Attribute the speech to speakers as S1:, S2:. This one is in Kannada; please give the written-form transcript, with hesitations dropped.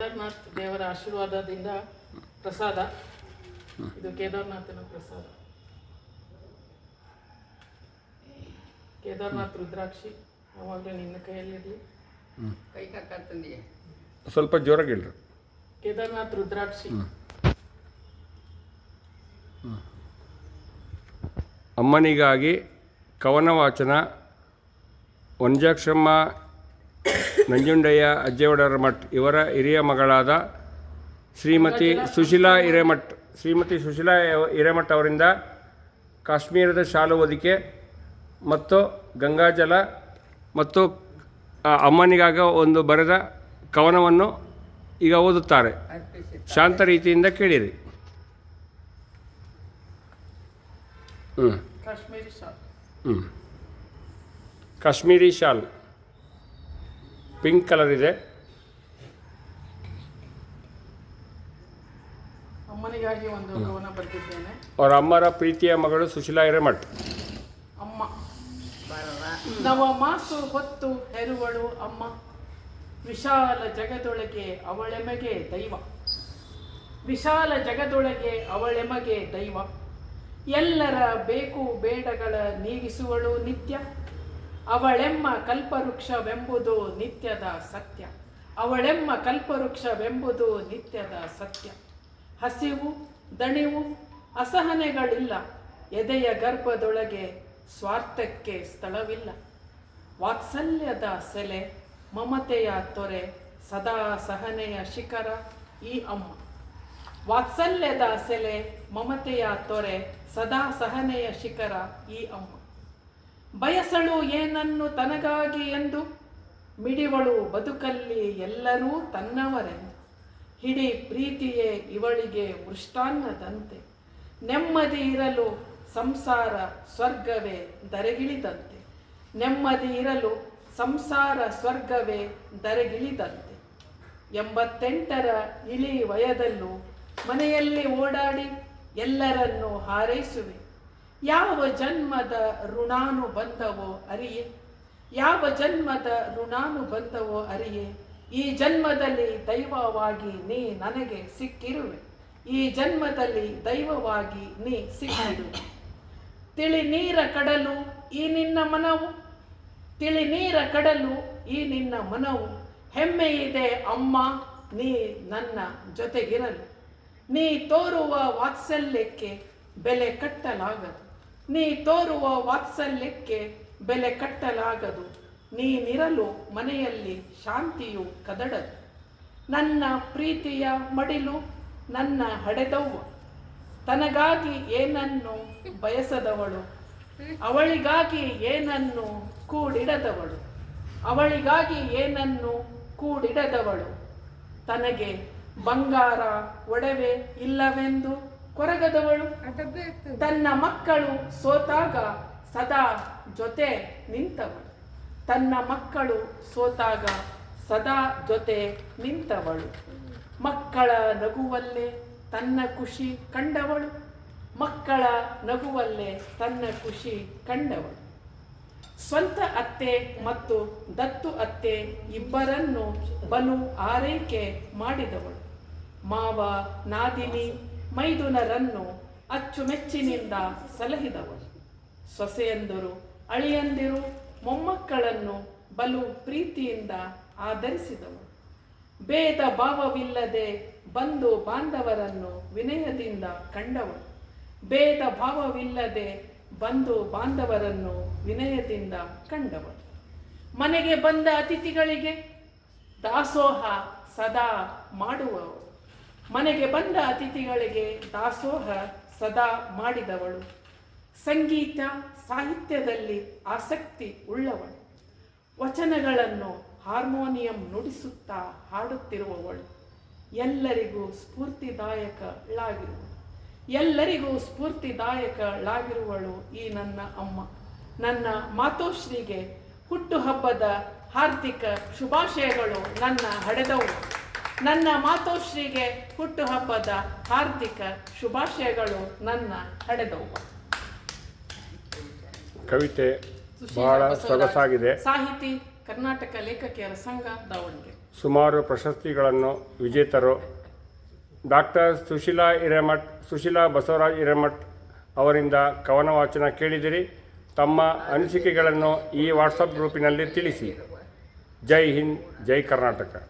S1: ಕೇದಾರನಾಥ್ ದೇವರ ಆಶೀರ್ವಾದದಿಂದ ಪ್ರಸಾದ. ಇದು ಕೇದಾರನಾಥನ ಪ್ರಸಾದ. ಕೇದಾರನಾಥ್ ರುದ್ರಾಕ್ಷಿ ಯಾವಾಗಲೂ ನಿನ್ನ ಕೈಯಲ್ಲಿರಲಿ.
S2: ಕೈ ಕಕ್ಕಂದಿಯೇ
S3: ಸ್ವಲ್ಪ ಜೋರಾಗಿ ಹೇಳ್ರಿ.
S1: ಕೇದಾರನಾಥ್ ರುದ್ರಾಕ್ಷಿ.
S3: ಅಮ್ಮನಿಗಾಗಿ ಕವನ ವಾಚನ. ವಂಜಾಕ್ಷಮ್ಮ ನಂಜುಂಡಯ್ಯ ಅಜ್ಜೇಗೌಡರ ಮಠ್ ಇವರ ಹಿರಿಯ ಮಗಳಾದ ಶ್ರೀಮತಿ ಸುಶೀಲಾ ಹಿರೇಮಠ್ ಅವರಿಂದ ಕಾಶ್ಮೀರದ ಶಾಲು ಹೊದಿಕೆ ಮತ್ತು ಗಂಗಾಜಲ ಮತ್ತು ಅಮ್ಮನಿಗಾಗ ಒಂದು ಬರೆದ ಕವನವನ್ನು ಈಗ ಓದುತ್ತಾರೆ. ಶಾಂತ ರೀತಿಯಿಂದ ಕೇಳಿರಿ.
S1: Kashmiri shawl.
S3: Kashmiri shawl pink colour ಇದೆ.
S1: ಅಮ್ಮನಿಗಾಗಿ ಒಂದು ಕವನ ಬರೆದಿದ್ದೇನೆ.
S3: ಅವರ ಅಮ್ಮರ ಪ್ರೀತಿಯ ಮಗಳು ಸುಶೀಲಾ ಹಿರೇಮಠ್.
S1: ಅಮ್ಮ ನವಮಾಸು ಹೊತ್ತು ಹೆರುವಳು ಅಮ್ಮ, ವಿಶಾಲ ಜಗದೊಳಗೆ ಅವಳೆಮಗೆ ದೈವ. ವಿಶಾಲ ಜಗದೊಳಗೆ ಅವಳೆಮಗೆ ದೈವ. ಎಲ್ಲರ ಬೇಕು ಬೇಡಗಳ ನೀಗಿಸುವಳು ನಿತ್ಯ. ಅವಳೆಮ್ಮ ಕಲ್ಪವೃಕ್ಷವೆಂಬುದು ನಿತ್ಯದ ಸತ್ಯ. ಅವಳೆಮ್ಮ ಕಲ್ಪವೃಕ್ಷವೆಂಬುದು ನಿತ್ಯದ ಸತ್ಯ. ಹಸಿವು ದಣಿವು ಅಸಹನೆಗಳಿಲ್ಲ, ಎದೆಯ ಗರ್ಭದೊಳಗೆ ಸ್ವಾರ್ಥಕ್ಕೆ ಸ್ಥಳವಿಲ್ಲ. ವಾತ್ಸಲ್ಯದ ಸೆಲೆ ಮಮತೆಯ ತೊರೆ, ಸದಾ ಸಹನೆಯ ಶಿಖರ ಈ ಅಮ್ಮ. ವಾತ್ಸಲ್ಯದ ಸೆಲೆ ಮಮತೆಯ ತೊರೆ, ಸದಾ ಸಹನೆಯ ಶಿಖರ ಈ ಅಮ್ಮ. ಬಯಸಳು ಏನನ್ನು ತನಗಾಗಿ ಎಂದು, ಮಿಡಿವಳು ಬದುಕಲ್ಲಿ ಎಲ್ಲರೂ ತನ್ನವರೆಂದು. ಹಿಡಿ ಪ್ರೀತಿಯೇ ಇವಳಿಗೆ ಮೃಷ್ಟಾನ್ನದಂತೆ, ನೆಮ್ಮದಿ ಇರಲು ಸಂಸಾರ ಸ್ವರ್ಗವೇ ಧರೆಗಿಳಿದಂತೆ. ನೆಮ್ಮದಿ ಇರಲು ಸಂಸಾರ ಸ್ವರ್ಗವೇ ಧರೆಗಿಳಿದಂತೆ. 88ರ ಇಳಿ ವಯದಲ್ಲೂ ಮನೆಯಲ್ಲಿ ಓಡಾಡಿ ಎಲ್ಲರನ್ನೂ ಹಾರೈಸುವೆ. ಯಾವ ಜನ್ಮದ ಋಣಾನುಬಂಧವೋ ಅರಿಯೆ, ಯಾವ ಜನ್ಮದ ಋಣಾನುಬಂಧವೋ ಅರಿಯೆ. ಈ ಜನ್ಮದಲ್ಲಿ ದೈವವಾಗಿ ನೀ ನನಗೆ ಸಿಕ್ಕಿರುವೆ. ಈ ಜನ್ಮದಲ್ಲಿ ದೈವವಾಗಿ ನೀ ಸಿಕ್ಕಿರುವೆ. ತಿಳಿ ನೀರ ಕಡಲು ಈ ನಿನ್ನ ಮನವು, ತಿಳಿ ನೀರ ಕಡಲು ಈ ನಿನ್ನ ಮನವು. ಹೆಮ್ಮೆಯಿದೆ ಅಮ್ಮ ನೀ ನನ್ನ ಜೊತೆಗಿರಲು. ನೀ ತೋರುವ ವಾತ್ಸಲ್ಯಕ್ಕೆ ಬೆಲೆ ಕಟ್ಟಲಾಗದು. ನೀ ತೋರುವ ವಾತ್ಸಲ್ಯಕ್ಕೆ ಬೆಲೆ ಕಟ್ಟಲಾಗದು. ನೀನಿರಲು ಮನೆಯಲ್ಲಿ ಶಾಂತಿಯು ಕದಡದು. ನನ್ನ ಪ್ರೀತಿಯ ಮಡಿಲು ನನ್ನ ಹಡೆದವ್ವ, ತನಗಾಗಿ ಏನನ್ನು ಬಯಸದವಳು, ಅವಳಿಗಾಗಿ ಏನನ್ನು ಕೂಡಿಡದವಳು. ಅವಳಿಗಾಗಿ ಏನನ್ನು ಕೂಡಿಡದವಳು. ತನಗೆ ಬಂಗಾರ ಒಡವೆ ಇಲ್ಲವೆಂದು ಕೊರಗದವಳು. ತನ್ನ ಮಕ್ಕಳು ಸೋತಾಗ ಸದಾ ಜೊತೆ ನಿಂತವಳು. ತನ್ನ ಮಕ್ಕಳು ಸೋತಾಗ ಸದಾ ಜೊತೆ ನಿಂತವಳು. ಮಕ್ಕಳ ನಗುವಲ್ಲೇ ತನ್ನ ಖುಷಿ ಕಂಡವಳು. ಮಕ್ಕಳ ನಗುವಲ್ಲೇ ತನ್ನ ಖುಷಿ ಕಂಡವಳು. ಸ್ವಂತ ಅತ್ತೆ ಮತ್ತು ದತ್ತು ಅತ್ತೆ ಇಬ್ಬರನ್ನು ಬಲು ಆರೈಕೆ ಮಾಡಿದವಳು. ಮಾವ ನಾದಿನಿ ಮೈದುನರನ್ನು ಅಚ್ಚುಮೆಚ್ಚಿನಿಂದ ಸಲಹಿದವಳು. ಸೊಸೆಯಂದರು ಅಳಿಯಂದಿರು ಮೊಮ್ಮಕ್ಕಳನ್ನು ಬಲು ಪ್ರೀತಿಯಿಂದ ಆಧರಿಸಿದವಳು. ಭೇದ ಭಾವವಿಲ್ಲದೆ ಬಂಧು ಬಾಂಧವರನ್ನು ವಿನಯದಿಂದ ಕಂಡವಳು. ಭೇದ ಭಾವವಿಲ್ಲದೆ ಬಂಧು ಬಾಂಧವರನ್ನು ವಿನಯದಿಂದ ಕಂಡವಳು. ಮನೆಗೆ ಬಂದ ಅತಿಥಿಗಳಿಗೆ ದಾಸೋಹ ಸದಾ ಮಾಡುವವಳು. ಮನೆಗೆ ಬಂದ ಅತಿಥಿಗಳಿಗೆ ದಾಸೋಹ ಸದಾ ಮಾಡಿದವಳು. ಸಂಗೀತ ಸಾಹಿತ್ಯದಲ್ಲಿ ಆಸಕ್ತಿ ಉಳ್ಳವಳು. ವಚನಗಳನ್ನು ಹಾರ್ಮೋನಿಯಂ ನುಡಿಸುತ್ತಾ ಹಾಡುತ್ತಿರುವವಳು. ಎಲ್ಲರಿಗೂ ಸ್ಫೂರ್ತಿದಾಯಕಳಾಗಿರುವಳು. ಎಲ್ಲರಿಗೂ ಸ್ಫೂರ್ತಿದಾಯಕಳಾಗಿರುವಳು ಈ ನನ್ನ ಅಮ್ಮ. ನನ್ನ ಮಾತೋಶ್ರೀಗೆ ಹುಟ್ಟುಹಬ್ಬದ ಹಾರ್ದಿಕ ಶುಭಾಶಯಗಳು ನನ್ನ ಹಡೆದವು. ನನ್ನ ಮಾತೋಶ್ರೀಗೆ ಹುಟ್ಟುಹಬ್ಬದ ಹಾರ್ದಿಕ ಶುಭಾಶಯಗಳು ನನ್ನ ಹಡೆದವು.
S3: ಕವಿತೆ ಬಹಳ ಸೊಗಸಾಗಿದೆ.
S1: ಸಾಹಿತಿ ಕರ್ನಾಟಕ ಲೇಖಕಿಯರ ಸಂಘ ದಾವಣಗೆರೆ.
S3: ಸುಮಾರು ಪ್ರಶಸ್ತಿಗಳನ್ನು ವಿಜೇತರು. ಡಾಕ್ಟರ್ ಸುಶೀಲಾ ಬಸವರಾಜ್ ಹಿರೇಮಠ್ ಅವರಿಂದ ಕವನ ವಾಚನ ಕೇಳಿದಿರಿ. ತಮ್ಮ ಅನಿಸಿಕೆಗಳನ್ನು ಈ ವಾಟ್ಸಪ್ ಗ್ರೂಪಿನಲ್ಲಿ ತಿಳಿಸಿ. ಜೈ ಹಿಂದ್, ಜೈ ಕರ್ನಾಟಕ.